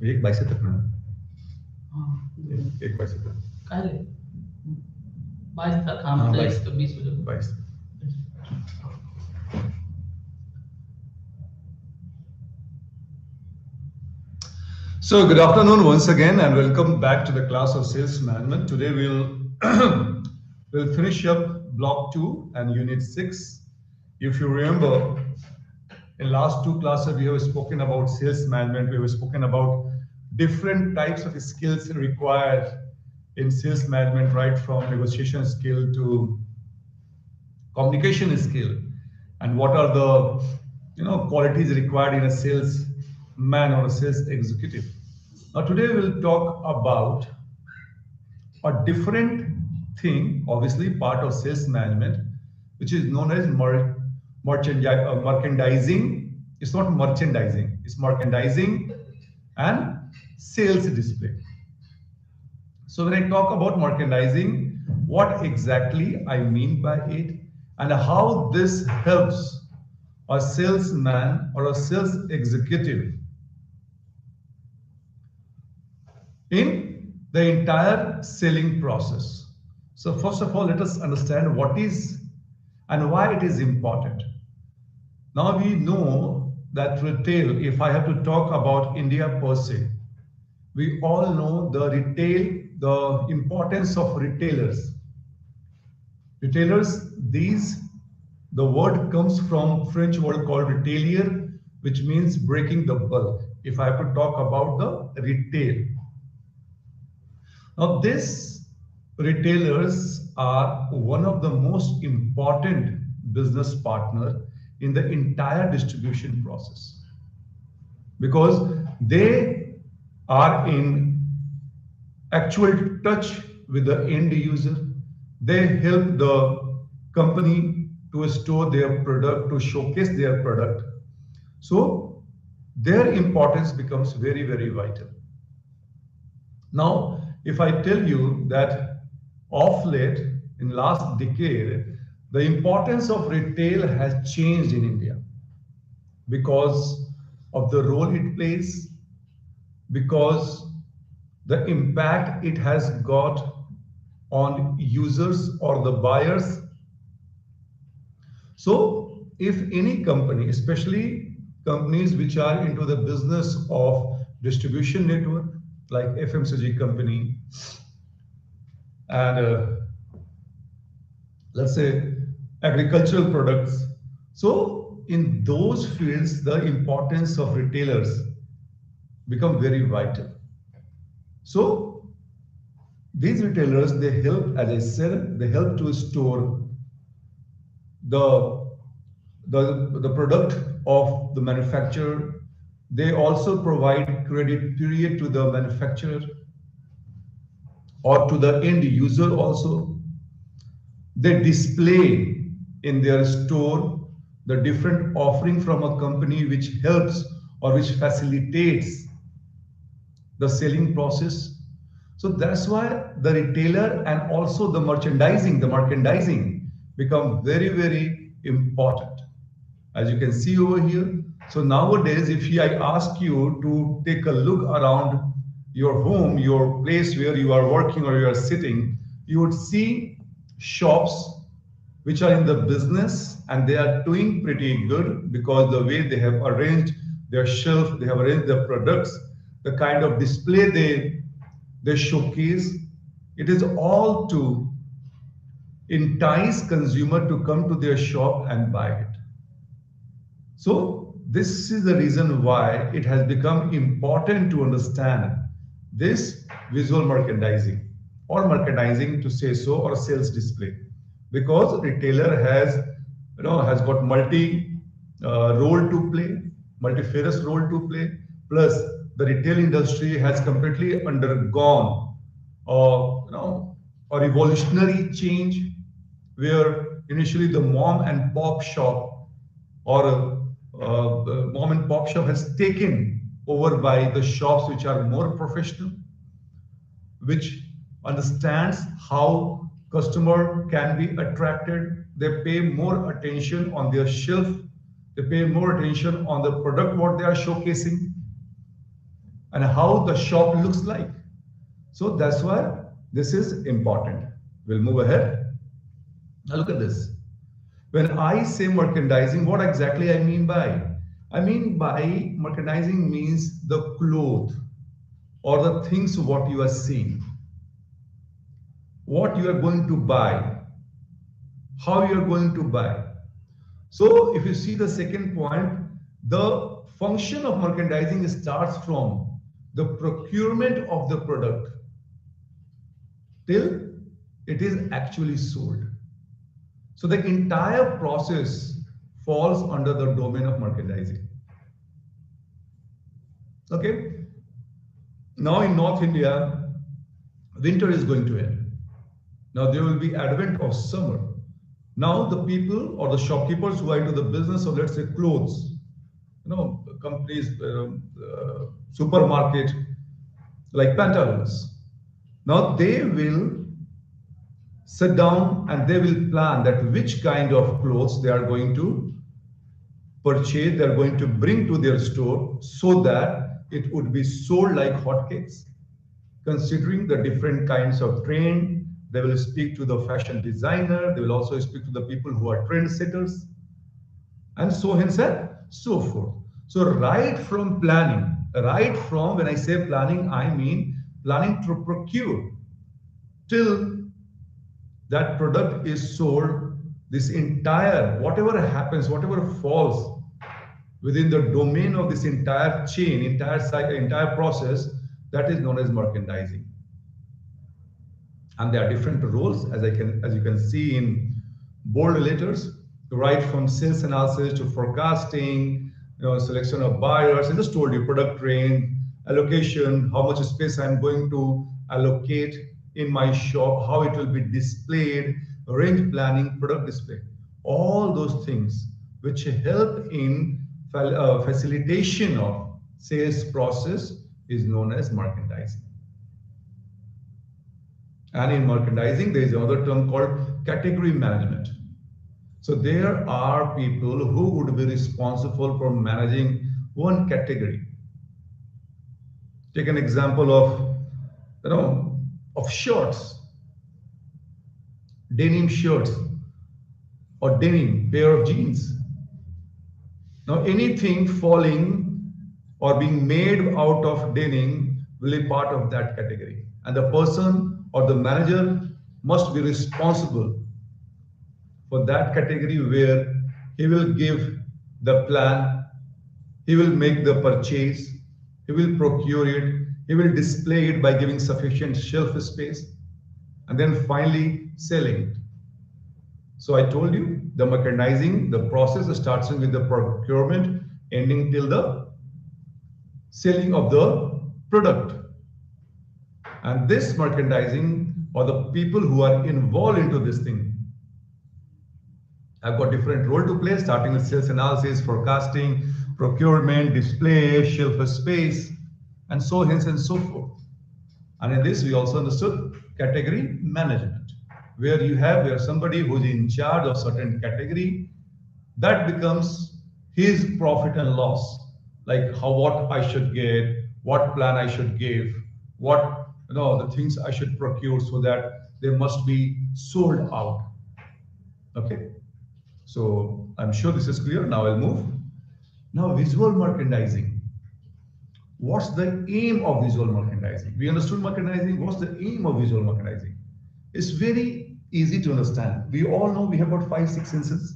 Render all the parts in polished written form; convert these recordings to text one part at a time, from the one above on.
एक 22 तक ना हाँ एक 22 तक कह ले 22 तक हाँ हाँ मतलब 22 एक तो 20 बजे 22 So good afternoon once again and welcome back to the class of sales management. Today we'll we'll finish up block 2 and unit 6. If you remember, in last two classes we have spoken about sales management. We have spoken about different types of skills required in sales management, right from negotiation skill to communication skill, and what are the qualities required in a sales man or a sales executive. Now today we'll talk about a different thing, obviously part of sales management, which is known as merchandising. It's not merchandising, it's merchandising and sales display. So when I talk about merchandising, what exactly I mean by it and how this helps a salesman or a sales executive in the entire selling process. So first of all, let us understand what is and why it is important. Now we know that retail, if I have to talk about India per se, we all know the retail, the importance of retailers. Retailers, the word comes from French word called retailier, which means breaking the bulk. If I have to talk about the retail. Now, these retailers are one of the most important business partner in the entire distribution process because they are in actual touch with the end user. They help the company to store their product, to showcase their product. So their importance becomes very, very vital. Now, if I tell you that of late, in last decade, the importance of retail has changed in India because of the role it plays, because the impact it has got on users or the buyers. So, if any company, especially companies which are into the business of distribution network, like FMCG company, and let's say agricultural products. So in those fields, the importance of retailers become very vital. So these retailers, they help, as I said, they help to store the the product of the manufacturer. They also provide credit period to the manufacturer or to the end user also. They display in their store the different offering from a company which helps or which facilitates the selling process. So that's why the retailer and also the merchandising become very, very important. As you can see over here. So nowadays, if I ask you to take a look around your home, your place where you are working or you are sitting, you would see shops which are in the business and they are doing pretty good because the way they have arranged their shelf, they have arranged their products, the kind of display they showcase, it is all to entice consumer to come to their shop and buy it. So this is the reason why it has become important to understand this visual merchandising or merchandising to say so or sales display because retailer has got multi role to play, multifarious role to play. Plus the retail industry has completely undergone a revolutionary change where initially the mom and pop shop or mom and pop shop has taken over by the shops which are more professional, which understands how customer can be attracted. They pay more attention on their shelf. They pay more attention on the product what they are showcasing. and how the shop looks like. So that's why this is important. We'll move ahead. Now look at this. When I say merchandising, what exactly I mean by? I mean by merchandising means the cloth or the things what you are seeing, what you are going to buy, how you are going to buy. So if you see the second point, the function of merchandising starts from the procurement of the product till it is actually sold. So the entire process falls under the domain of merchandising. Okay. Now in North India, winter is going to end. Now there will be advent of summer. Now the people or the shopkeepers who are into the business of, let's say, clothes, companies, supermarket like Pantaloons. Now they will sit down and they will plan that which kind of clothes they are going to purchase, they are going to bring to their store so that it would be sold like hotcakes. Considering the different kinds of trend, they will speak to the fashion designer, they will also speak to the people who are trend setters, and so hence and so forth. So right from planning, right from when I say planning, I mean planning to procure till that product is sold, this entire, whatever happens, whatever falls within the domain of this entire chain, entire process, that is known as merchandising. And there are different roles, as you can see in bold letters, right from sales analysis to forecasting, selection of buyers. I just told you product range, allocation, how much space I'm going to allocate in my shop, how it will be displayed, range planning, product display, all those things which help in facilitation of sales process is known as merchandising. And in merchandising, there is another term called category management. So there are people who would be responsible for managing one category. Take an example of shirts, denim shirts, or denim pair of jeans. Now anything falling or being made out of denim will be part of that category. And the person or the manager must be responsible for that category, where he will give the plan, he will make the purchase, he will procure it, he will display it by giving sufficient shelf space, and then finally selling it. So I told you the merchandising, the process starts with the procurement, ending till the selling of the product. And this merchandising, or the people who are involved into this thing, have got different role to play, starting with sales analysis, forecasting, procurement, display, shelf space, and so hence and so forth. And in this, we also understood category management, where somebody who is in charge of certain category, that becomes his profit and loss, like what I should get, what plan I should give, what the things I should procure so that they must be sold out. Okay, so I'm sure this is clear. Now I'll move. Now visual merchandising. What's the aim of visual merchandising? We understood merchandising. What's the aim of visual merchandising? It's very easy to understand. We all know we have got 5-6 senses.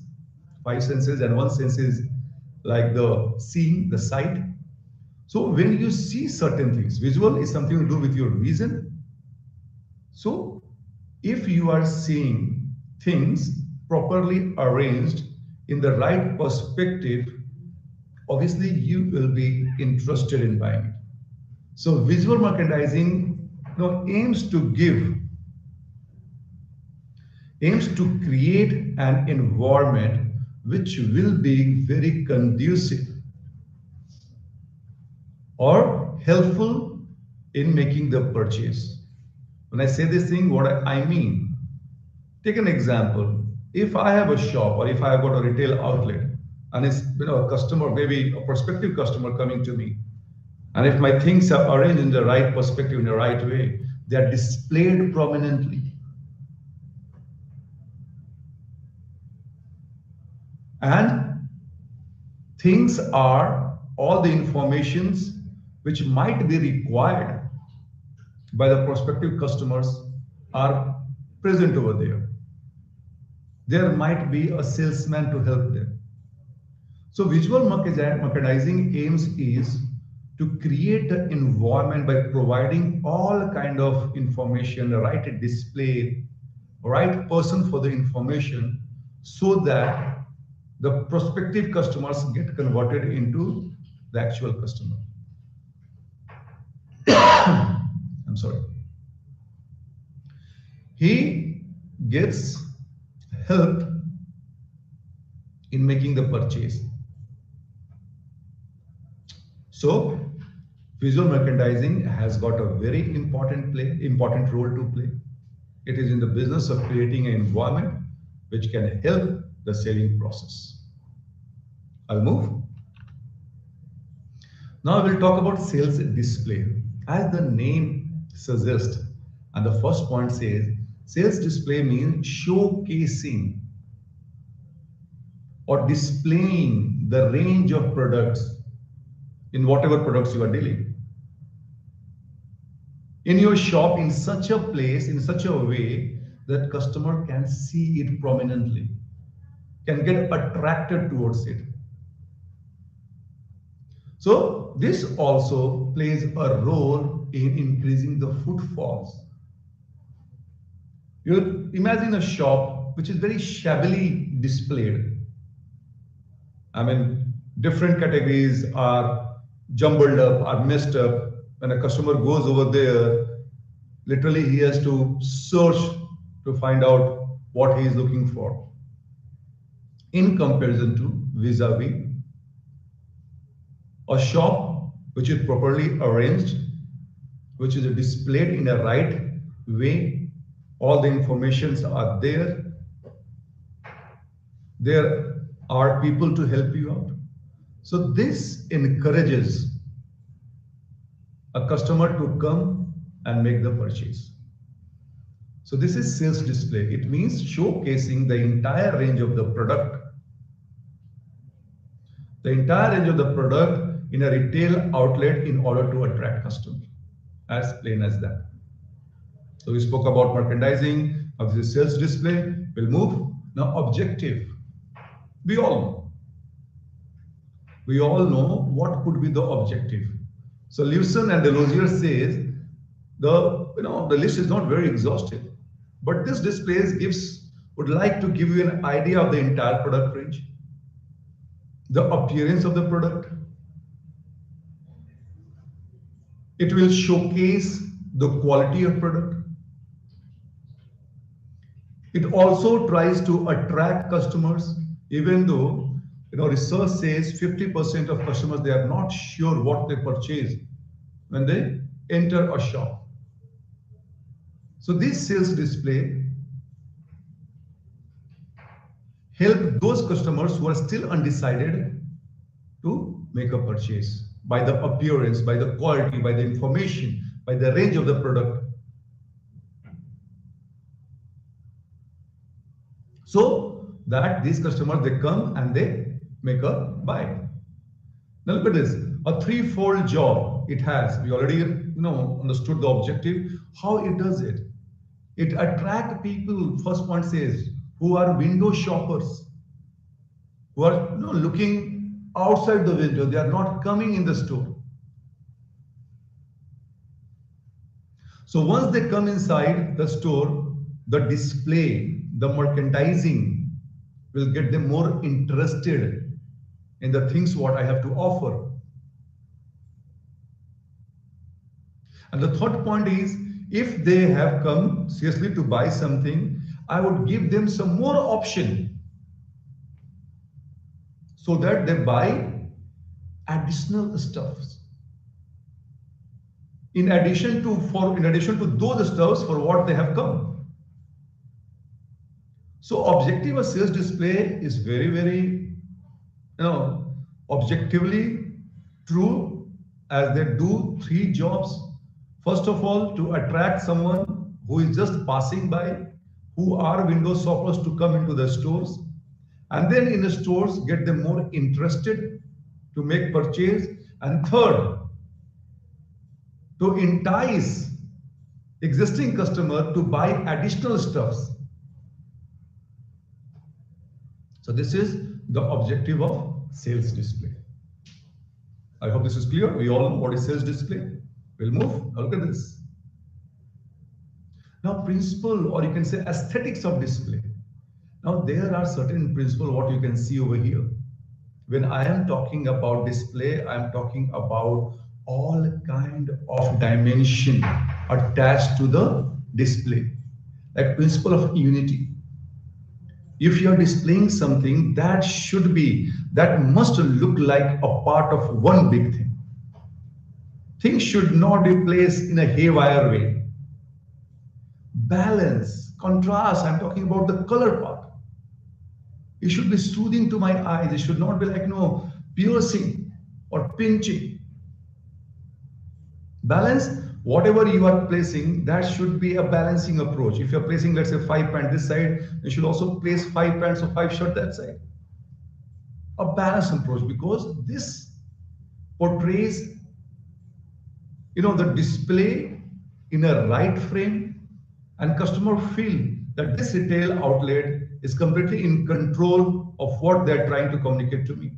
5 senses, and one sense is like the seeing, the sight. So when you see certain things, visual is something to do with your vision. So if you are seeing things properly arranged in the right perspective, obviously you will be interested in buying it. So visual merchandising aims to create an environment which will be very conducive or helpful in making the purchase. When I say this thing, what I mean, take an example. If I have a shop, or if I have got a retail outlet, and it's a customer, maybe a prospective customer coming to me, And if my things are arranged in the right perspective, in the right way, they are displayed prominently. And things are all the informations which might be required by the prospective customers are present over there. There might be a salesman to help them. So visual merchandising aims is to create an environment by providing all kind of information, the right display, right person for the information, so that the prospective customers get converted into the actual customer. I'm sorry. He gets help in making the purchase. So visual merchandising has got a very important role to play. It is in the business of creating an environment which can help the selling process. I'll move. Now we'll talk about sales display. As the name suggests, and the first point says, sales display means showcasing or displaying the range of products in whatever products you are dealing. In your shop, in such a place, in such a way that customer can see it prominently, can get attracted towards it. So this also plays a role in increasing the footfalls. You imagine a shop which is very shabbily displayed. I mean, different categories are jumbled up, are messed up. When a customer goes over there, literally he has to search to find out what he is looking for. In comparison to vis-a-vis a shop which is properly arranged, which is displayed in a right way, all the informations are there. There are people to help you out. So this encourages a customer to come and make the purchase. So this is sales display. It means showcasing the entire range of the product. The entire range of the product in a retail outlet in order to attract customers. As plain as that. So we spoke about merchandising. Now this is sales display. We'll move. Now objective. We all know. We all know what could be the objective. So Lewson and Delosier says the list is not very exhaustive, but this displays would like to give you an idea of the entire product range, the appearance of the product. It will showcase the quality of product. It also tries to attract customers, even though research says 50% of customers, they are not sure what they purchase when they enter a shop. So this sales display help those customers who are still undecided to make a purchase by the appearance, by the quality, by the information, by the range of the product. So that these customers, they come and they make a buy. Now look at this, a threefold job it has. We already understood the objective, how it does it. It attracts people, first point says, who are window shoppers, who are looking outside the window. They are not coming in the store. So once they come inside the store, the display, the merchandising will get them more interested in the things what I have to offer. And the third point is, if they have come seriously to buy something, I would give them some more option so that they buy additional stuffs. In addition to those stuffs for what they have come. So objective of sales display is very, very objectively true as they do three jobs. First of all, to attract someone who is just passing by, who are window shoppers to come into the stores, and then in the stores get them more interested to make purchase. And third, to entice existing customer to buy additional stuffs. So this is the objective of sales display. I hope this is clear. We all know what is sales display. We'll move. Now look at this. Now principle, or you can say aesthetics of display. Now there are certain principles what you can see over here. When I am talking about display, I am talking about all kind of dimension attached to the display. Like principle of unity. If you are displaying something, that must look like a part of one big thing. Things should not be placed in a haywire way. Balance, contrast, I'm talking about the color part. It should be soothing to my eyes. It should not be like, piercing or pinching. Balance, whatever you are placing, that should be a balancing approach. If you're placing, let's say, 5 pants this side, you should also place 5 pants or 5 shirts that side. A balanced approach, because this portrays, the display in a right frame, and customer feel that this retail outlet is completely in control of what they're trying to communicate to me.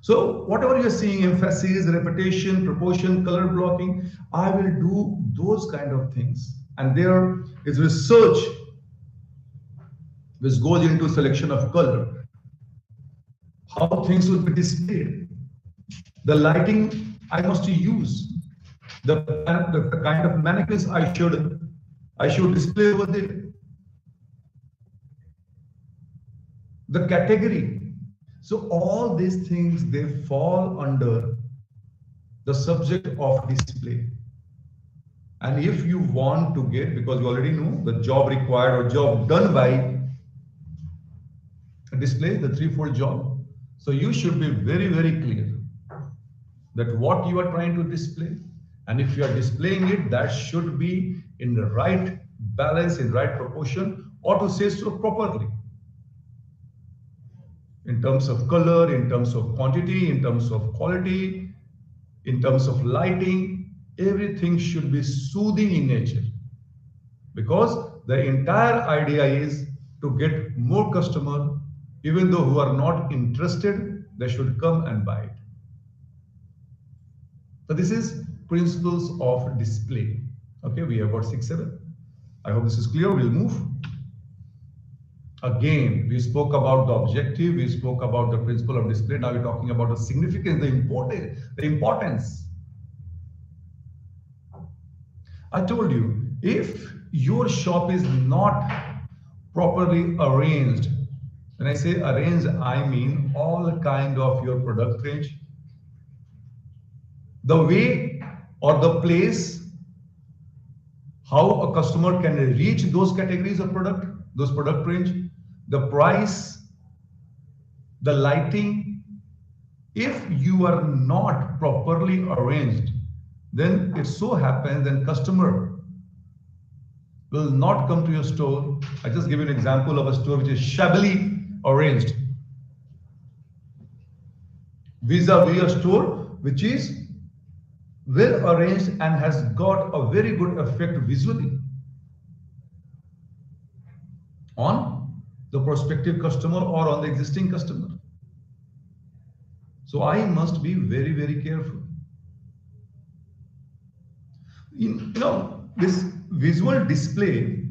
So whatever you're seeing, emphasis, repetition, proportion, color blocking, I will do those kind of things. And there is research which goes into selection of color, how things will be displayed, the lighting I must use, the kind of mannequins I should display over there, the category. So all these things, they fall under the subject of display. And if you want to get, because you already know the job required or job done by a display, the threefold job. So you should be very, very clear that what you are trying to display. And if you are displaying it, that should be in the right balance, in right proportion, or to say so properly. In terms of color, in terms of quantity, in terms of quality, in terms of lighting, everything should be soothing in nature. Because the entire idea is to get more customer, even though who are not interested, they should come and buy it. So this is principles of display. Okay, we have got 6, 7. I hope this is clear. We'll move. Again, we spoke about the objective, we spoke about the principle of display. Now we're talking about the significance, the importance. I told you, if your shop is not properly arranged, when I say arranged, I mean all kind of your product range, the way or the place, how a customer can reach those categories of product, those product range, the price, the lighting. If you are not properly arranged, then it so happens that customer will not come to your store. I just give you an example of a store which is shabbily arranged vis-a-vis a store which is well arranged and has got a very good effect visually on the prospective customer or on the existing customer. So I must be very, very careful. This visual display,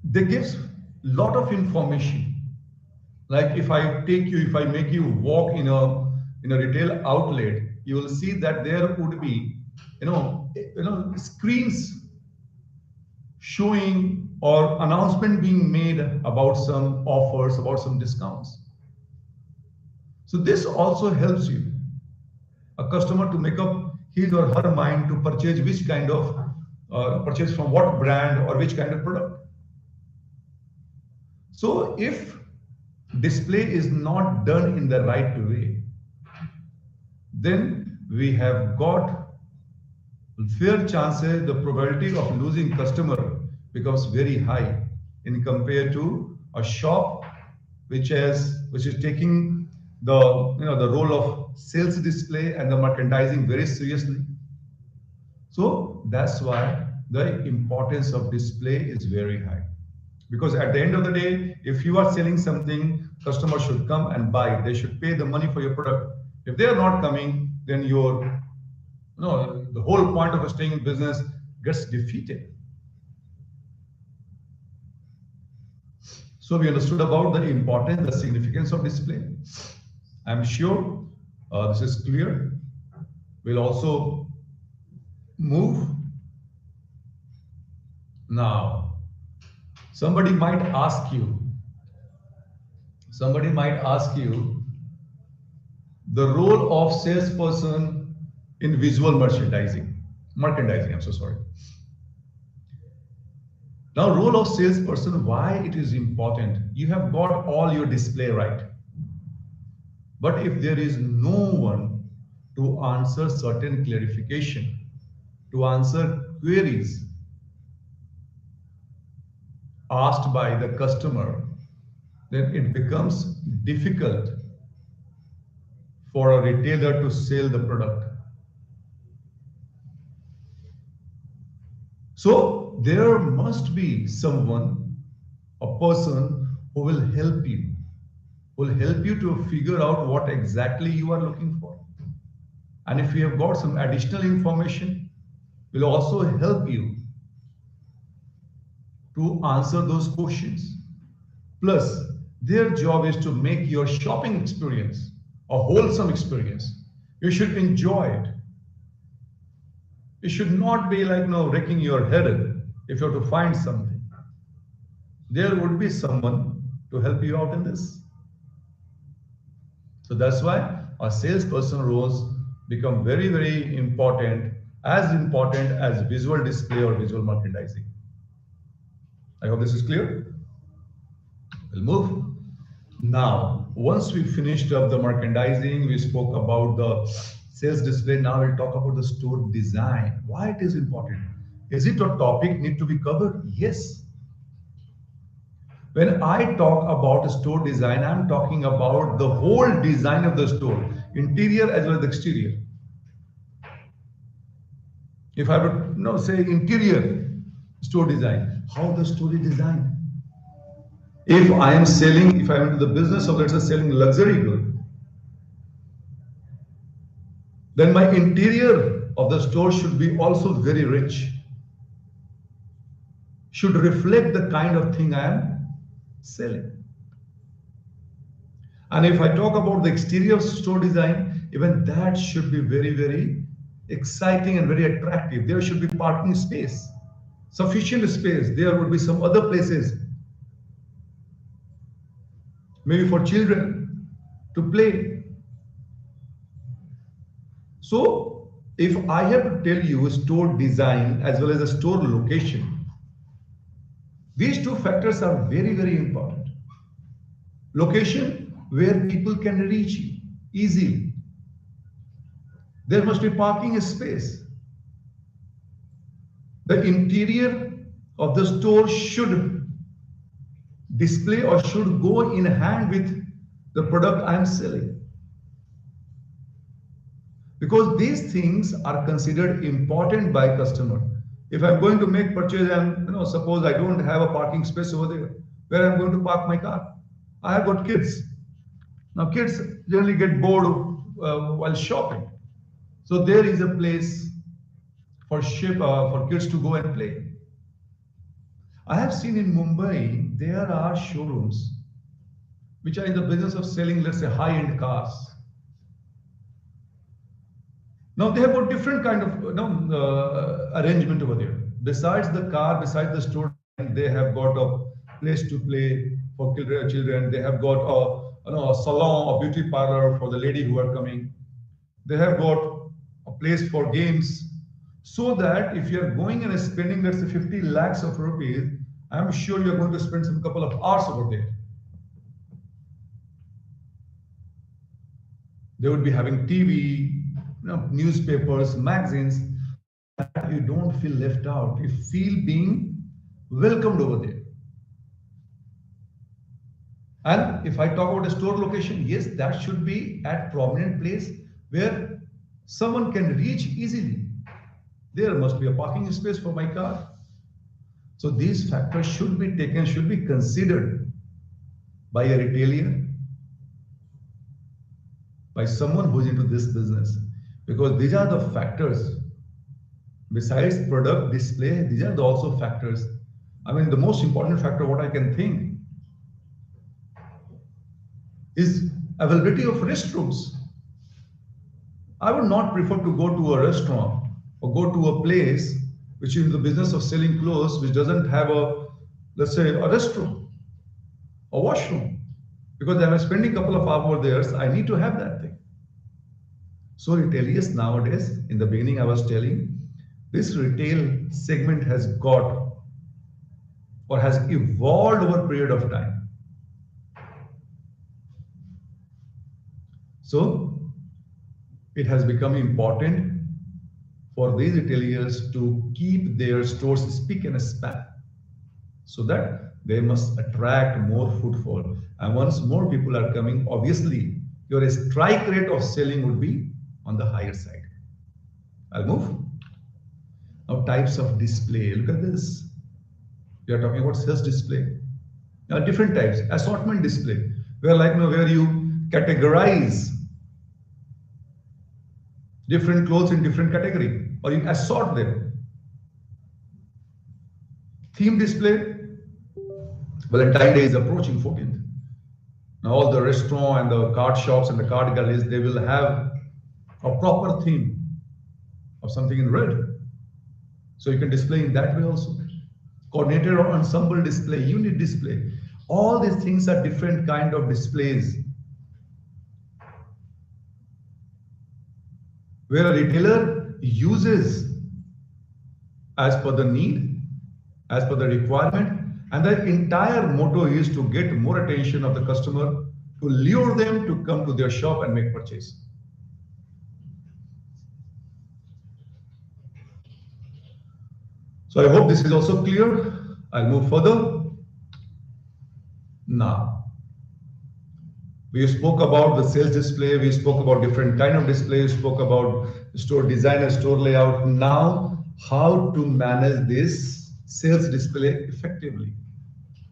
they gives lot of information. Like if I make you walk in a retail outlet, you will see that there would be, screens showing or announcement being made about some offers, about some discounts. So this also helps you, a customer, to make up his or her mind to purchase which kind of, purchase from what brand or which kind of product. So if display is not done in the right way, then we have got fair chances, the probability of losing customer becomes very high in compared to a shop which is taking the the role of sales display and the merchandising very seriously. So that's why the importance of display is very high. Because at the end of the day, if you are selling something, customers should come and buy. They should pay the money for your product. If they are not coming, then your the whole point of staying in business gets defeated. So we understood about the importance, the significance of display. I'm sure this is clear. We'll also move now. Somebody might ask you, somebody might ask you the role of salesperson in visual merchandising, I'm so sorry. Now, role of salesperson, why it is important. You have got all your display right. But if there is no one to answer certain clarification, to answer queries asked by the customer, then it becomes difficult for a retailer to sell the product. So there must be someone, a person who will help you to figure out what exactly you are looking for. And if you have got some additional information, will also help you to answer those questions. Plus, their job is to make your shopping experience a wholesome experience. You should enjoy it. It should not be like wrecking your head if you have to find something. There would be someone to help you out in this. So that's why our salesperson roles become very, very important as visual display or visual merchandising. I hope this is clear. We'll move. Now, once we finished up the merchandising, we spoke about the sales display. Now we'll talk about the store design. Why it is important? Is it a topic need to be covered? Yes. When I talk about store design, I'm talking about the whole design of the store, interior as well as exterior. If I would say interior store design, how the store is designed. If I'm into the business of, let's say, selling luxury goods, then my interior of the store should be also very rich, should reflect the kind of thing I am selling. And if I talk about the exterior store design, even that should be very, very exciting and very attractive. There should be parking space, sufficient space. There would be some other places, maybe for children to play. So if I have to tell you store design as well as a store location, these two factors are very, very important. Location where people can reach you easily. There must be parking space. The interior of the store should display or should go in hand with the product I am selling. Because these things are considered important by customer. If I'm going to make purchase and suppose I don't have a parking space over there, where I'm going to park my car. I have got kids. Now kids generally get bored while shopping. So there is a place for kids to go and play. I have seen in Mumbai, there are showrooms which are in the business of selling, let's say, high-end cars. Now they have got different kind of arrangement over there. Besides the car, besides the store, they have got a place to play for children. They have got a salon, a beauty parlor for the lady who are coming. They have got a place for games, so that if you are going and spending, let's say, 50 lakhs of rupees, I'm sure you're going to spend some couple of hours over there. They would be having TV, newspapers, magazines, so that you don't feel left out. You feel being welcomed over there. And if I talk about a store location, yes, that should be at prominent place where someone can reach easily. There must be a parking space for my car. So these factors should be taken, should be considered by a retailer, by someone who's into this business, because these are the factors. Besides product display, these are the also factors. I mean, the most important factor, what I can think, is availability of restrooms. I would not prefer to go to a restaurant or go to a place which is in the business of selling clothes, which doesn't have a, let's say, a restroom, a washroom. Because I'm spending a couple of hours there, I need to have that thing. So retailers nowadays, in the beginning I was telling, this retail segment has got or has evolved over a period of time. So it has become important for these retailers to keep their stores spick and span, so that they must attract more footfall. And once more people are coming, obviously your strike rate of selling would be on the higher side. I'll move. Now, types of display. Look at this. We are talking about sales display. Now, different types. Assortment display, where where you categorize different clothes in different category, or you assort them. Theme display. Valentine Day is approaching 14th. Now all the restaurant and the card shops and the card galleries, they will have a proper theme of something in red. So you can display in that way also. Coordinated or ensemble display, unit display. All these things are different kind of displays, where a retailer uses as per the need, as per the requirement, and the entire motto is to get more attention of the customer, to lure them to come to their shop and make purchase. So I hope this is also clear. I'll move further. Now, we spoke about the sales display, we spoke about different kind of display, we spoke about store design and store layout. Now, how to manage this sales display effectively.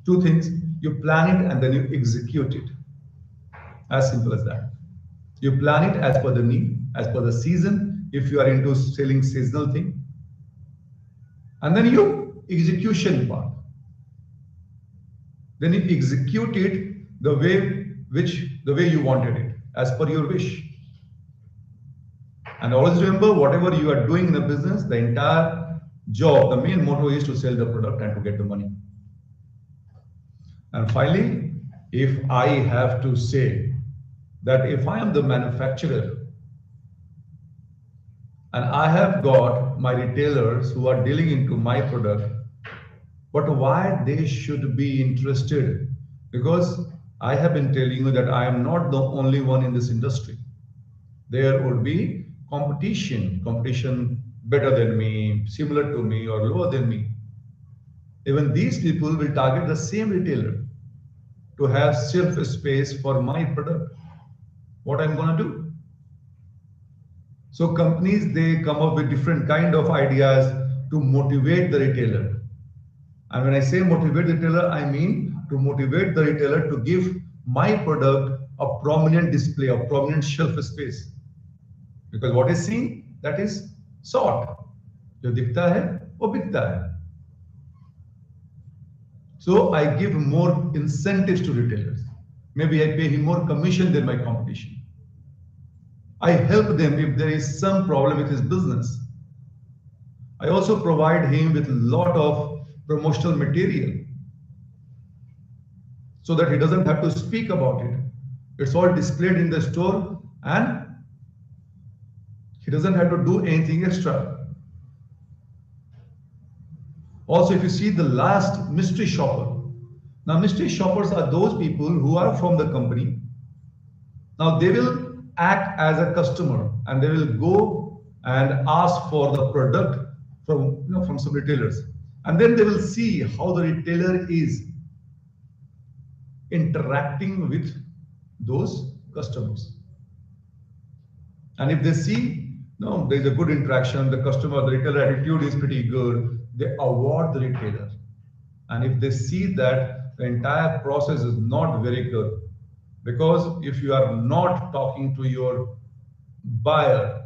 Two things, you plan it and then you execute it. As simple as that. You plan it as per the need, as per the season, if you are into selling seasonal thing. And then you execution part. Then you execute it the way you wanted it, as per your wish. And always remember, whatever you are doing in the business, the entire job, the main motto is to sell the product and to get the money. And finally, if I have to say that if I am the manufacturer and I have got my retailers who are dealing into my product, but why they should be interested? Because I have been telling you that I am not the only one in this industry. There would be competition better than me, similar to me, or lower than me. Even these people will target the same retailer to have shelf space for my product. What I'm going to do? So companies, they come up with different kind of ideas to motivate the retailer. And when I say motivate the retailer, I mean to motivate the retailer to give my product a prominent display, a prominent shelf space. Because what is seen, that is sought. जो दिखता है, वो बिकता है. So I give more incentives to retailers. Maybe I pay him more commission than my competition. I help them if there is some problem with his business. I also provide him with a lot of promotional material so that he doesn't have to speak about it. It's all displayed in the store and he doesn't have to do anything extra. Also, if you see the last mystery shopper. Now, mystery shoppers are those people who are from the company. Now, they will act as a customer, and they will go and ask for the product from from some retailers, and then they will see how the retailer is interacting with those customers. And if they see, no, there's a good interaction, the customer, the retailer attitude is pretty good, they award the retailer. And if they see that the entire process is not very good, because if you are not talking to your buyer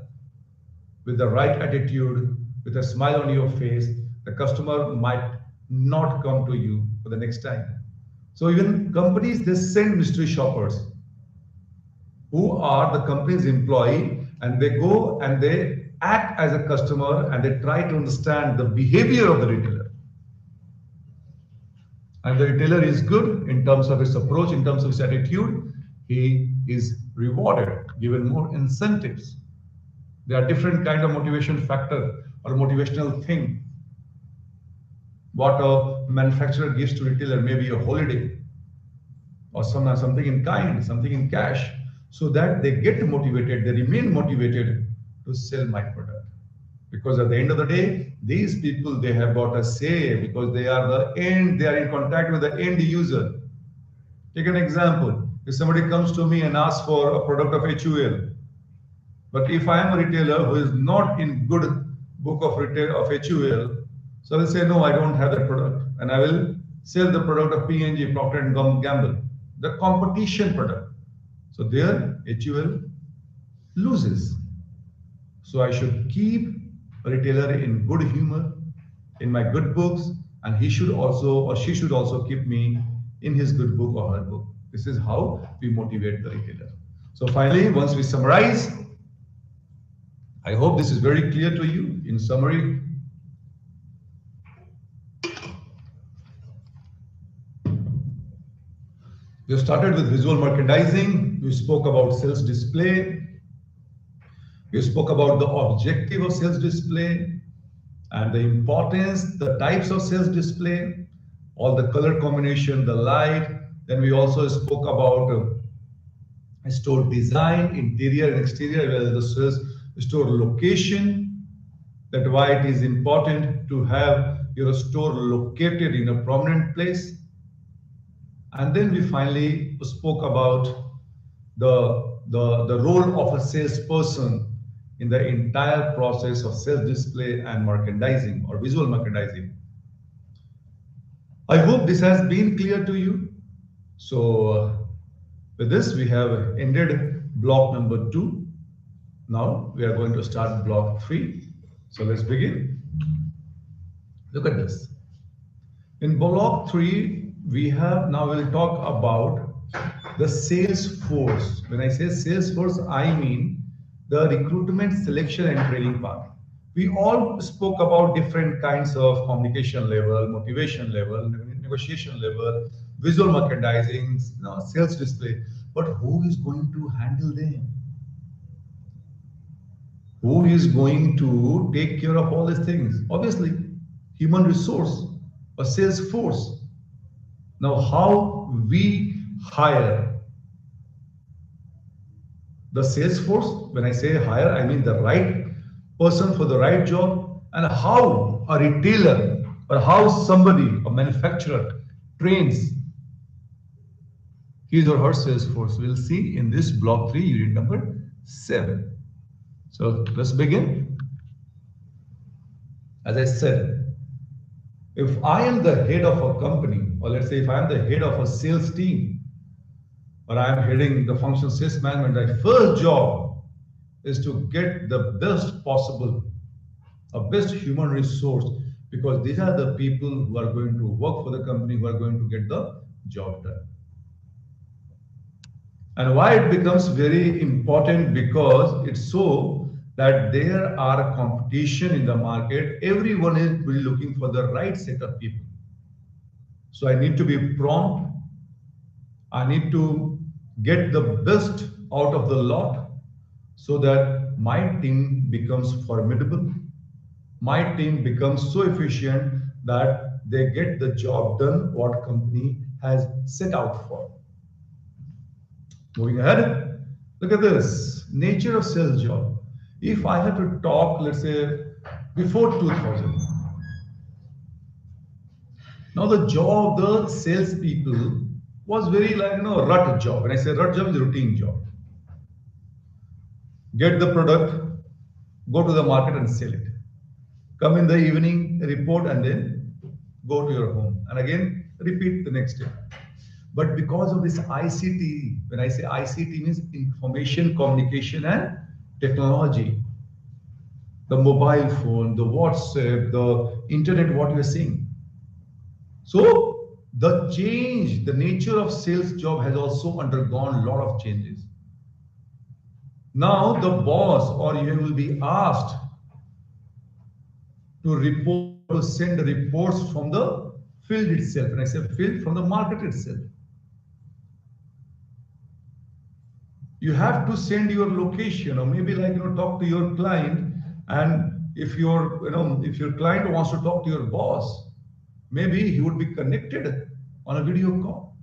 with the right attitude, with a smile on your face, the customer might not come to you for the next time. So even companies, they send mystery shoppers who are the company's employee, and they go and they act as a customer and they try to understand the behavior of the retailer. And the retailer is good in terms of his approach, in terms of his attitude, he is rewarded, given more incentives. There are different kind of motivation factor or motivational thing. What a manufacturer gives to retailer, maybe a holiday or something in kind, something in cash, so that they get motivated, they remain motivated to sell my product. Because at the end of the day, these people, they have got a say, because they are they are in contact with the end user. Take an example. If somebody comes to me and asks for a product of HUL, but if I am a retailer who is not in good book of retail of HUL, so I will say, no, I don't have that product, and I will sell the product of P&G, Procter and Gamble, the competition product. So there, HUL loses. So I should keep a retailer in good humor, in my good books, and he should also, or she should also, keep me in his good book or her book. This is how we motivate the retailer. So finally, once we summarize, I hope this is very clear to you. In summary, we started with visual merchandising. We spoke about sales display. We spoke about the objective of sales display and the importance, the types of sales display, all the color combination, the light. Then we also spoke about store design, interior and exterior, as well as the sales store location, that why it is important to have your store located in a prominent place. And then we finally spoke about the role of a salesperson in the entire process of sales display and merchandising or visual merchandising. I hope this has been clear to you. So with this, we have ended block number 2. Now we are going to start block 3. So let's begin. Look at this. In block 3, we have, now we'll talk about the sales force. When I say sales force, I mean the recruitment, selection and training part. We all spoke about different kinds of communication level, motivation level, negotiation level, visual merchandising, sales display. But who is going to handle them? Who is going to take care of all these things? Obviously, human resource or sales force. Now, how we hire the sales force? When I say hire, I mean the right person for the right job, and how a retailer or how somebody, a manufacturer, trains his or her sales force. We'll see in this block 3, unit number 7. So let's begin. As I said, if I am the head of a company, or let's say if I am the head of a sales team, or I am heading the function sales management, my first job is to get the best possible, a best human resource, because these are the people who are going to work for the company, who are going to get the job done. And why it becomes very important? Because it's so that there are competition in the market. Everyone is really looking for the right set of people. So I need to be prompt. I need to get the best out of the lot so that my team becomes formidable. My team becomes so efficient that they get the job done what company has set out for. Moving ahead, Look at this nature of sales job. If I have to talk, let's say, before 2000, now the job of the salespeople was very like rut job. When I say rut job, is a routine job. Get the product, go to the market and sell it. Come in the evening, report, and then go to your home. And again, repeat the next day. But because of this ICT, when I say ICT means information, communication, and technology, the mobile phone, the WhatsApp, the internet, what you are seeing. So the change, the nature of sales job has also undergone a lot of changes. Now the boss or you will be asked to report or to send reports from the field itself. And I say field, from the market itself. You have to send your location or maybe like talk to your client, and if your client wants to talk to your boss, maybe he would be connected on a video call.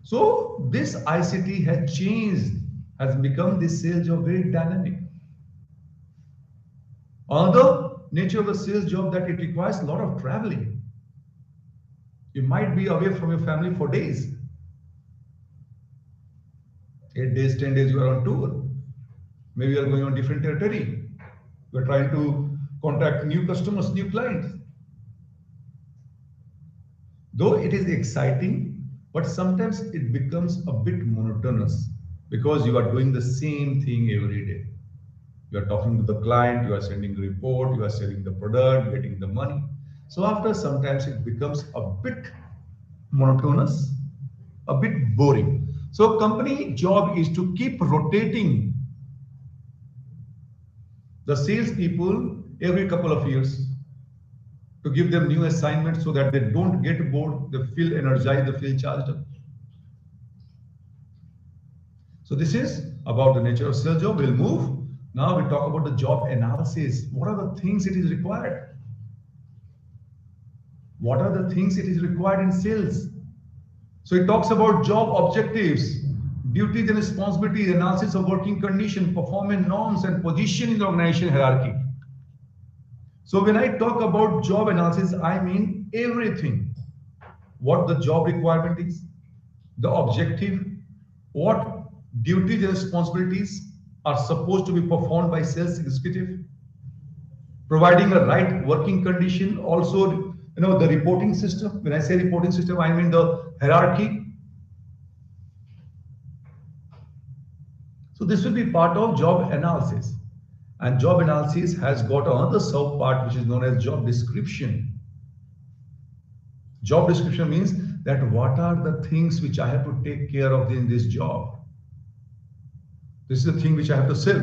So this ICT has changed, has become this sales job very dynamic. Another nature of the sales job that it requires a lot of traveling. You might be away from your family for days. 8 days, 10 days you are on tour. Maybe you are going on different territory. You are trying to contact new customers, new clients. Though it is exciting, but sometimes it becomes a bit monotonous because you are doing the same thing every day. You are talking to the client, you are sending a report, you are selling the product, getting the money. So after sometimes it becomes a bit monotonous, a bit boring. So company job is to keep rotating the salespeople every couple of years to give them new assignments so that they don't get bored, they feel energized, they feel charged up. So this is about the nature of sales job. We'll move. Now we talk about the job analysis. What are the things it is required? What are the things it is required in sales? So it talks about job objectives, duties and responsibilities, analysis of working condition, performance norms, and position in the organization hierarchy. So when I talk about job analysis, I mean everything. What the job requirement is, the objective, what duties and responsibilities are supposed to be performed by sales executive, providing a right working condition, also the reporting system. When I say reporting system, I mean the hierarchy. So this will be part of job analysis. And job analysis has got another sub part which is known as job description. Job description means that what are the things which I have to take care of in this job. This is the thing which I have to sell.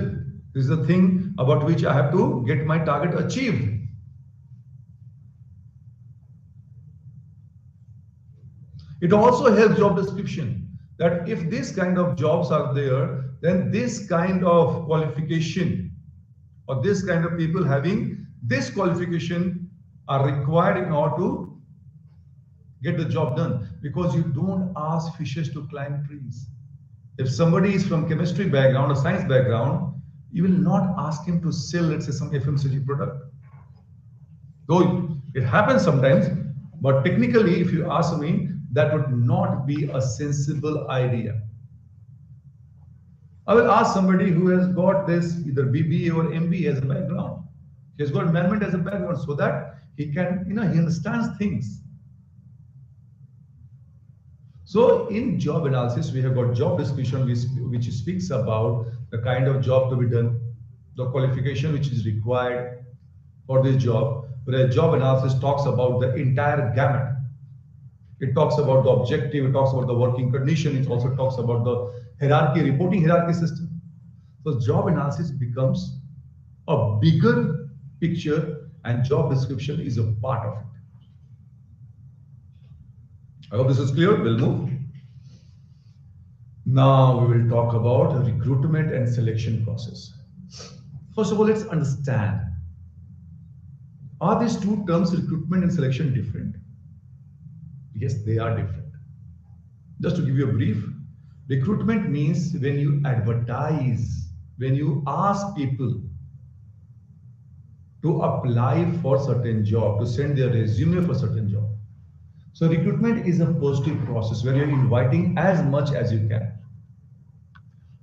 This is the thing about which I have to get my target achieved. It also helps job description that if this kind of jobs are there, then this kind of qualification or this kind of people having this qualification are required in order to get the job done, because you don't ask fishes to climb trees. If somebody is from chemistry background or science background, you will not ask him to sell, let's say, some FMCG product. Though it happens sometimes, but technically, if you ask me, that would not be a sensible idea. I will ask somebody who has got this either BBA or MBA as a background. He has got management as a background so that he can, he understands things. So in job analysis, we have got job description which speaks about the kind of job to be done, the qualification which is required for this job. Whereas job analysis talks about the entire gamut. It talks about the objective, it talks about the working condition, it also talks about the hierarchy, reporting hierarchy system. So job analysis becomes a bigger picture and job description is a part of it. I hope this is clear. We'll move. Now we will talk about recruitment and selection process. First of all, let's understand, are these two terms, recruitment and selection, different? Yes, they are different. Just to give you a brief, Recruitment means when you advertise, when you ask people to apply for certain job, to send their resume for certain job. So recruitment is a positive process where you're inviting as much as you can.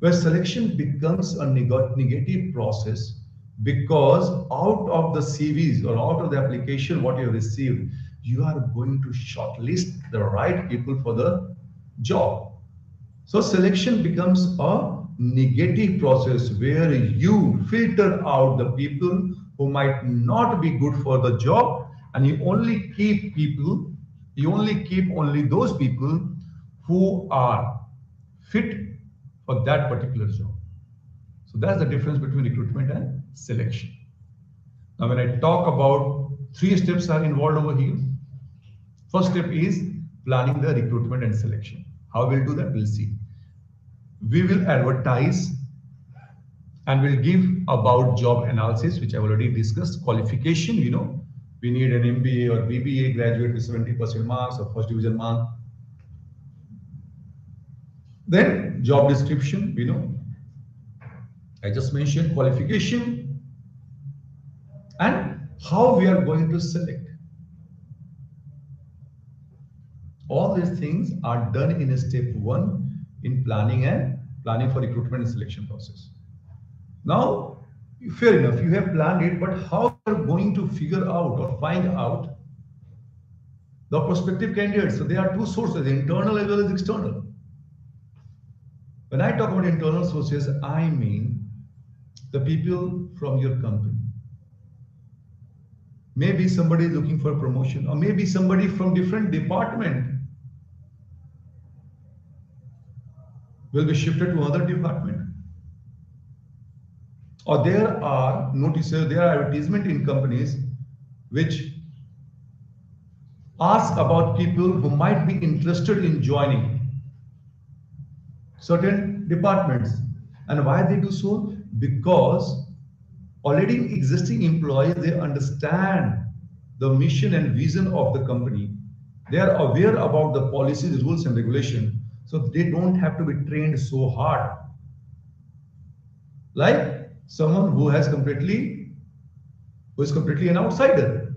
Where selection becomes a negative process because out of the CVs or out of the application what you have received, you are going to shortlist the right people for the job. So selection becomes a negative process where you filter out the people who might not be good for the job, and you only keep only those people who are fit for that particular job. So that's the difference between recruitment and selection. Now, when I talk about three steps are involved over here, first step is planning the recruitment and selection. How we'll do that, we'll see. We will advertise and we'll give about job analysis, which I've already discussed. Qualification, we need an MBA or BBA graduate with 70% marks or first division mark. Then job description, I just mentioned qualification and how we are going to select. All these things are done in step one in planning for recruitment and selection process. Now, fair enough, you have planned it, but how you are going to figure out or find out the prospective candidates? So there are two sources, internal as well as external. When I talk about internal sources, I mean the people from your company. Maybe somebody is looking for a promotion, or maybe somebody from different department will be shifted to another department. Or there are notices, there are advertisements in companies which ask about people who might be interested in joining certain departments. And why they do so? Because already existing employees, they understand the mission and vision of the company. They are aware about the policies, rules, and regulation. So they don't have to be trained so hard. Like someone who is completely an outsider.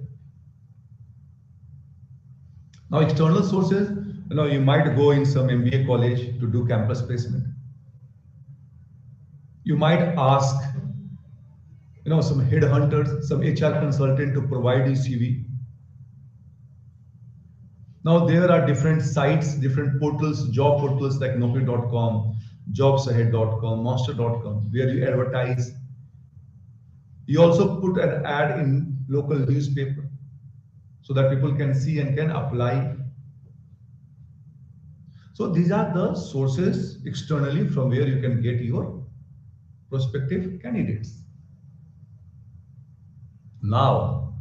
Now, external sources, you might go in some MBA college to do campus placement. You might ask, some headhunters, some HR consultant to provide you CV. Now, there are different sites, different portals, job portals like Naukri.com, jobsahead.com, monster.com, where you advertise. You also put an ad in local newspaper so that people can see and can apply. So these are the sources externally from where you can get your prospective candidates. Now,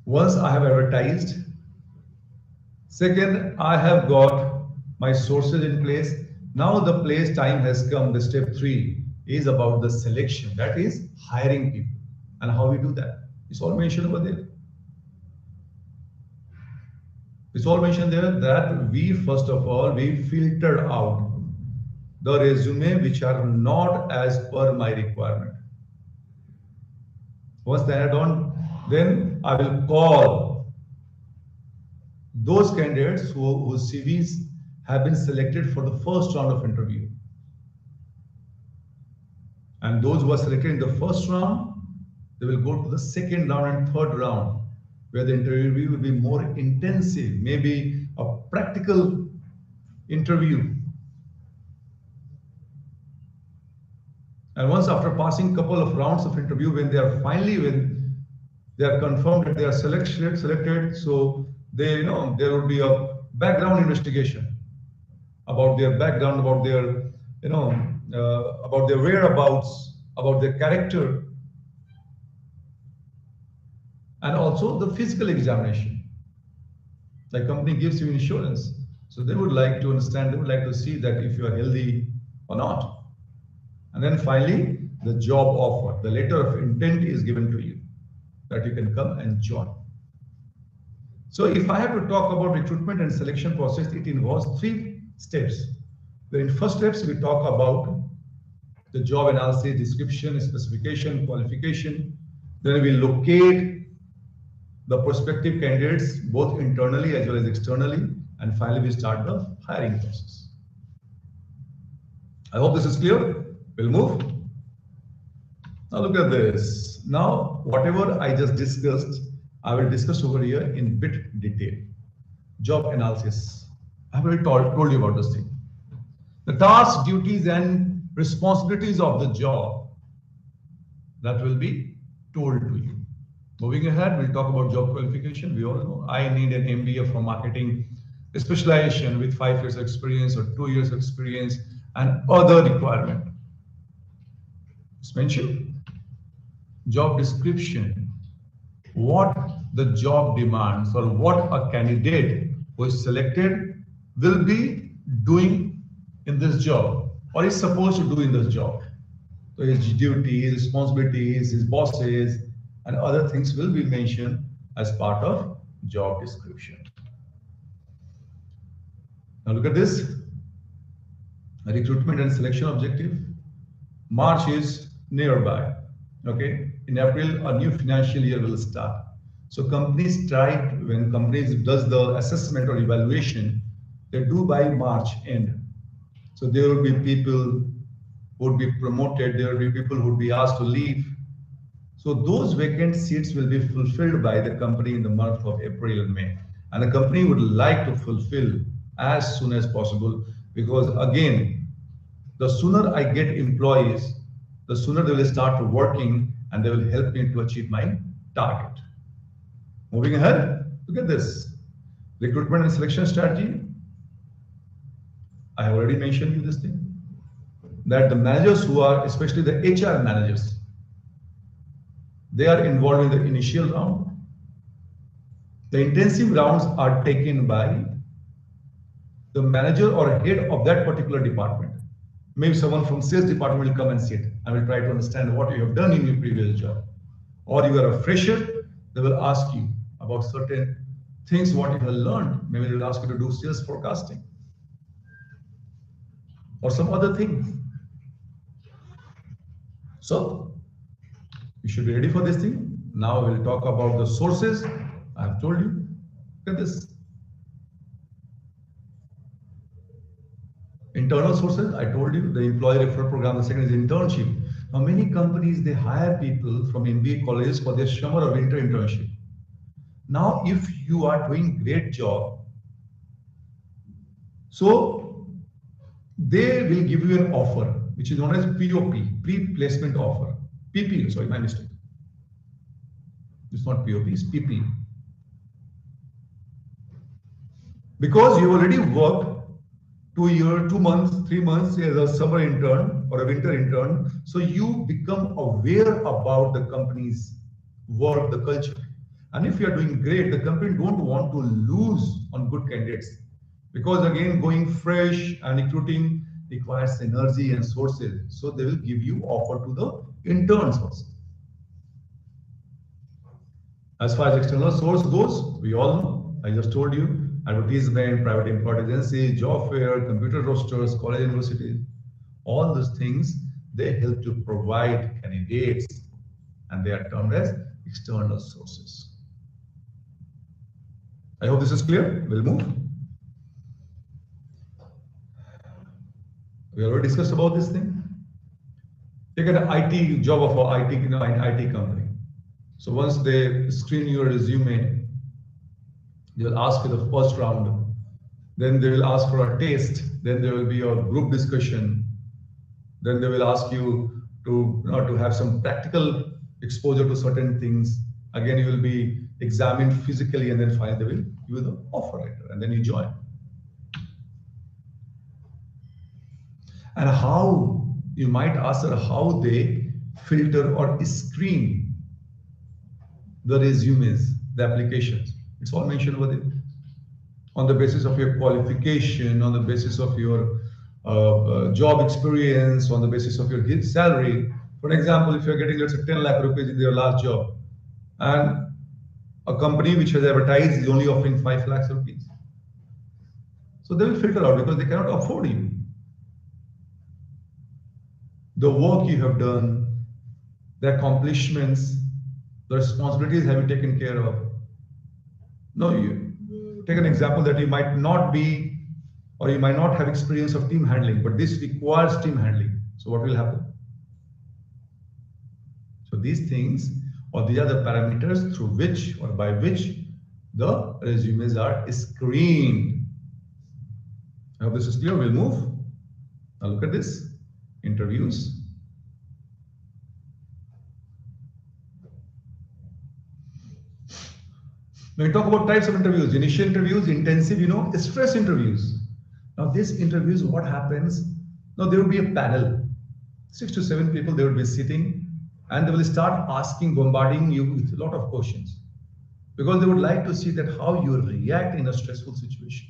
once I have advertised, second, I have got my sources in place. Now the place time has come. The step 3 is about the selection. That is hiring people. And how we do that? It's all mentioned over there. It's all mentioned there that we, first of all, we filtered out the resume which are not as per my requirement. Once that done, then I will call those candidates whose CVs have been selected for the first round of interview. And those who are selected in the first round, they will go to the second round and third round, where the interview will be more intensive, maybe a practical interview. And once after passing couple of rounds of interview, when they are confirmed that they are selected, so there will be a background investigation about their background, about their about their whereabouts, about their character, and also the physical examination. The company gives you insurance, so they would like to understand, they would like to see that if you are healthy or not. And then finally, the job offer, the letter of intent is given to you that you can come and join. So if I have to talk about recruitment and selection process, it involves 3 steps. Where in first steps, we talk about the job analysis, description, specification, qualification. Then we locate the prospective candidates, both internally as well as externally. And finally, we start the hiring process. I hope this is clear. We'll move. Now look at this. Now, whatever I just discussed, I will discuss over here in bit detail. Job analysis. I have already told you about this thing. The tasks, duties, and responsibilities of the job that will be told to you. Moving ahead, we'll talk about job qualification. We all know I need an MBA for marketing specialization with 5 years experience or 2 years experience and other requirement. It's mentioned. Job description, what the job demands or what a candidate who is selected will be doing in this job or is supposed to do in this job. So his duties, responsibilities, his bosses, and other things will be mentioned as part of job description. Now look at this. Recruitment and selection objective. March is nearby. Okay. In April, a new financial year will start. So companies when companies does the assessment or evaluation, they do by March end. So there will be people who would be promoted. There will be people who would be asked to leave. So those vacant seats will be fulfilled by the company in the month of April and May. And the company would like to fulfill as soon as possible because again, the sooner I get employees, the sooner they will start working and they will help me to achieve my target. Moving ahead, look at this. Recruitment and selection strategy. I have already mentioned you this thing. That the managers who are, especially the HR managers, they are involved in the initial round. The intensive rounds are taken by the manager or head of that particular department. Maybe someone from sales department will come and sit and will try to understand what you have done in your previous job. Or you are a fresher, they will ask you about certain things, what you have learned. Maybe they will ask you to do sales forecasting or some other things. So you should be ready for this thing. Now we'll talk about the sources. I have told you. Look at this. Internal sources, I told you, the employee referral program. The second is internship. Now, many companies, they hire people from MBA colleges for their summer or winter internship. Now, if you are doing great job, so they will give you an offer, which is known as POP, pre-placement offer. PP, sorry, my mistake. It's not POP, it's PP. Because you already worked 2 months, 3 months as a summer intern or a winter intern. So you become aware about the company's work, the culture. And if you are doing great, the company don't want to lose on good candidates. Because again, going fresh and recruiting requires energy and sources. So they will give you offer to the interns also. As far as external source goes, we all know, I just told you, advertisement, private employment agency, job fair, computer rosters, college, universities, all those things, they help to provide candidates and they are termed as external sources. I hope this is clear. We'll move. We already discussed about this thing. Take an IT job of an IT company. So once they screen your resume, they will ask for the first round. Then they will ask for a test. Then there will be a group discussion. Then they will ask you to have some practical exposure to certain things. Again, you will be examined physically, and then finally they will give you the offer letter, and then you join. And how, you might ask her how they filter or screen the resumes, the applications. It's all mentioned over there. On the basis of your qualification, on the basis of your job experience, on the basis of your salary. For example, if you're getting, let's say, 10 lakh rupees in your last job, and a company which has advertised is only offering 5 lakhs rupees. So they will filter out because they cannot afford you. the work you have done, the accomplishments, the responsibilities have you taken care of. No, you take an example that you might not be or you might not have experience of team handling, but this requires team handling. So what will happen? So these things or these are the parameters through which or by which the resumes are screened. I hope this is clear. We'll move. Now look at this. Interviews. When we talk about types of interviews, initial interviews, intensive, stress interviews. Now, these interviews, what happens? Now, there will be a panel, 6 to 7 people, they will be sitting and they will start asking, bombarding you with a lot of questions because they would like to see that how you react in a stressful situation.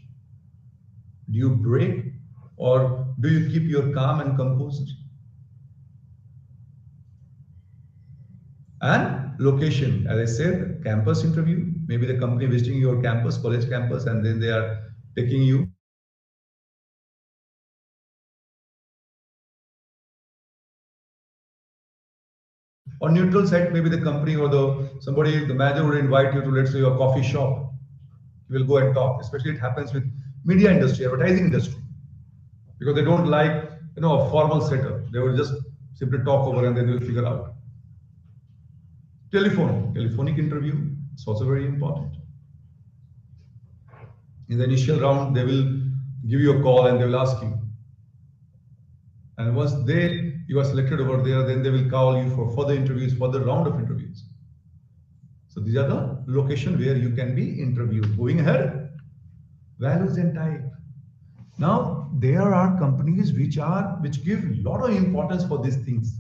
Do you break or do you keep your calm and composure? And location, as I said, campus interview, maybe the company visiting your campus, college campus, and then they are taking you. On neutral side, maybe the company or the manager would invite you to, let's say, a coffee shop. You will go and talk. Especially it happens with media industry, advertising industry, because they don't like a formal setup. They will just simply talk over and then they will figure out. Telephonic interview is also very important. In the initial round, they will give you a call and they will ask you. And once you are selected over there, then they will call you for further interviews, further round of interviews. So these are the location where you can be interviewed. Moving ahead, values and type. Now there are companies which give a lot of importance for these things.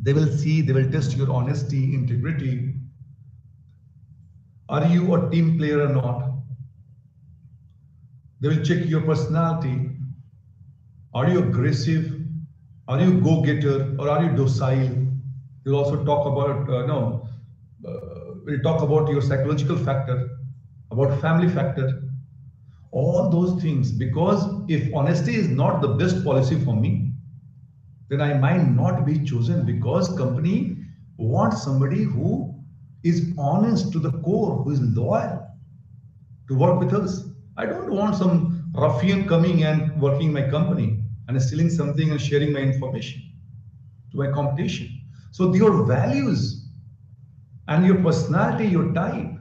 They will test your honesty, integrity. Are you a team player or not? They will check your personality. Are you aggressive? Are you go-getter or are you docile? We'll also talk about we'll talk about your psychological factor, about family factor, all those things. Because if honesty is not the best policy for me, then I might not be chosen because company wants somebody who is honest to the core, who is loyal to work with us. I don't want some ruffian coming and working in my company and stealing something and sharing my information to my competition. So your values and your personality, your type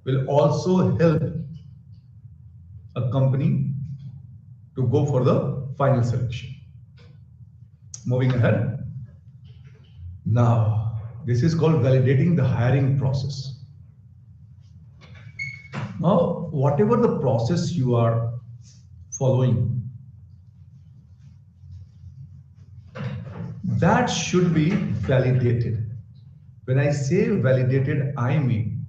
will also help a company to go for the final selection. Moving ahead. Now, this is called validating the hiring process. Now, whatever the process you are following, that should be validated. When I say validated, I mean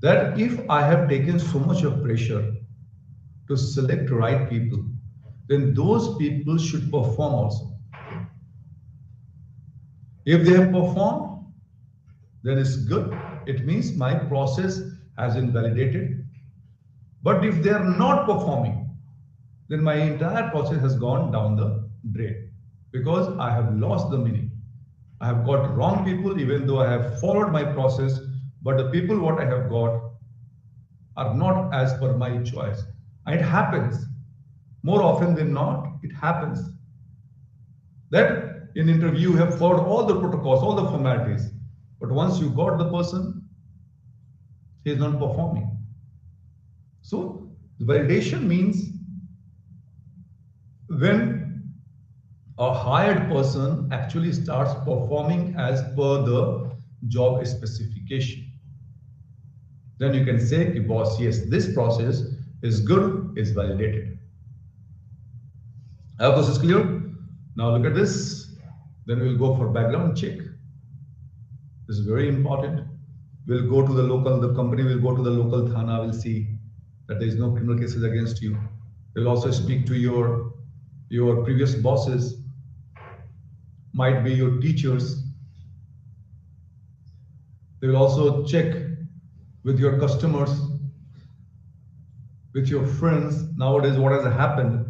that if I have taken so much of pressure to select right people, then those people should perform also. If they have performed, then it's good. It means my process has been validated. But if they are not performing, then my entire process has gone down the drain because I have lost the meaning. I have got wrong people even though I have followed my process, but the people what I have got are not as per my choice. And it happens. More often than not, it happens that in interview you have followed all the protocols, all the formalities, but once you got the person, he is not performing. So validation means when a hired person actually starts performing as per the job specification, then you can say, boss, yes, this process is good, is validated. I hope this is clear. Now look at this. Then we'll go for background check. This is very important. We'll go to the company will go to the local thana, will see that there is no criminal cases against you. We'll also speak to your previous bosses, might be your teachers. They will also check with your customers, with your friends. Nowadays, what has happened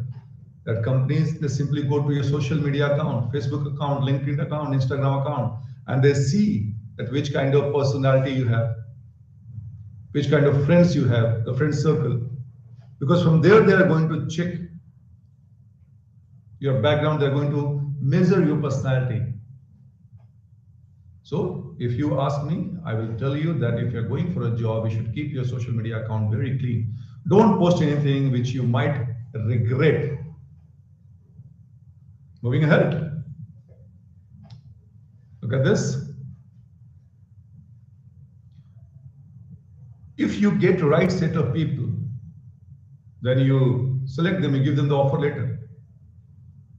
that companies they simply go to your social media account, Facebook account, LinkedIn account, Instagram account, and they see that which kind of personality you have, which kind of friends you have, the friend circle. Because from there they are going to check your background, they're going to measure your personality. So if you ask me, I will tell you that if you're going for a job, you should keep your social media account very clean. Don't post anything which you might regret. Moving ahead, look at this. If you get the right set of people, then you select them, you give them the offer letter.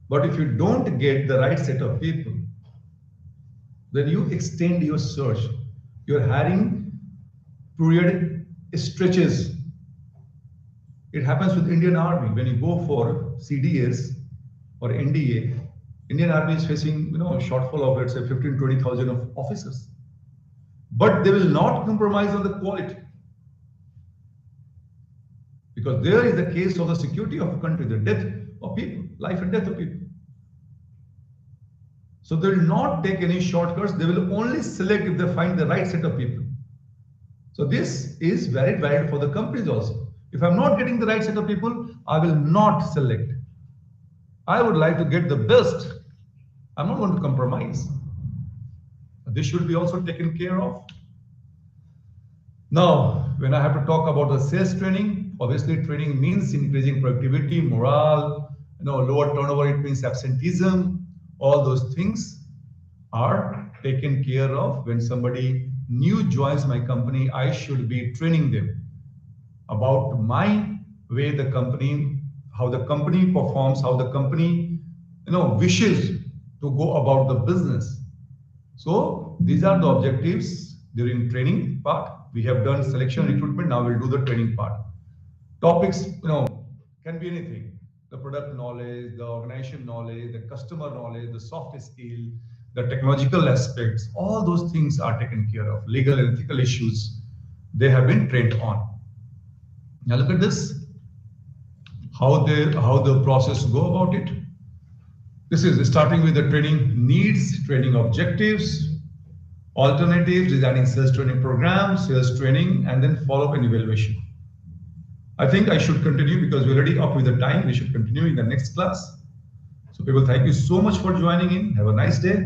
But if you don't get the right set of people, then you extend your search. Your hiring period stretches. It happens with Indian Army. When you go for CDS or NDA, Indian Army is facing a shortfall of let's say 15-20,000 of officers. But they will not compromise on the quality. Because there is the case of the security of a country, the death of people, life and death of people. So they will not take any shortcuts. They will only select if they find the right set of people. So this is very valid for the companies also. If I'm not getting the right set of people, I will not select. I would like to get the best. I'm not going to compromise. This should be also taken care of. Now, when I have to talk about the sales training, obviously training means increasing productivity, morale, lower turnover, it means absenteeism. All those things are taken care of. When somebody new joins my company, I should be training them about my way the company, how the company performs, how the company wishes to go about the business. So these are the objectives during training part. We have done selection recruitment, now we'll do the training part. Topics can be anything: the product knowledge, the organization knowledge, the customer knowledge, the soft skill, the technological aspects. All those things are taken care of. Legal and ethical issues, they have been trained on. Now look at this, how the process go about it. This is starting with the training needs, training objectives, alternatives, designing sales training programs, sales training, and then follow-up and evaluation. I think I should continue because we're already up with the time. We should continue in the next class. So people, thank you so much for joining in. Have a nice day.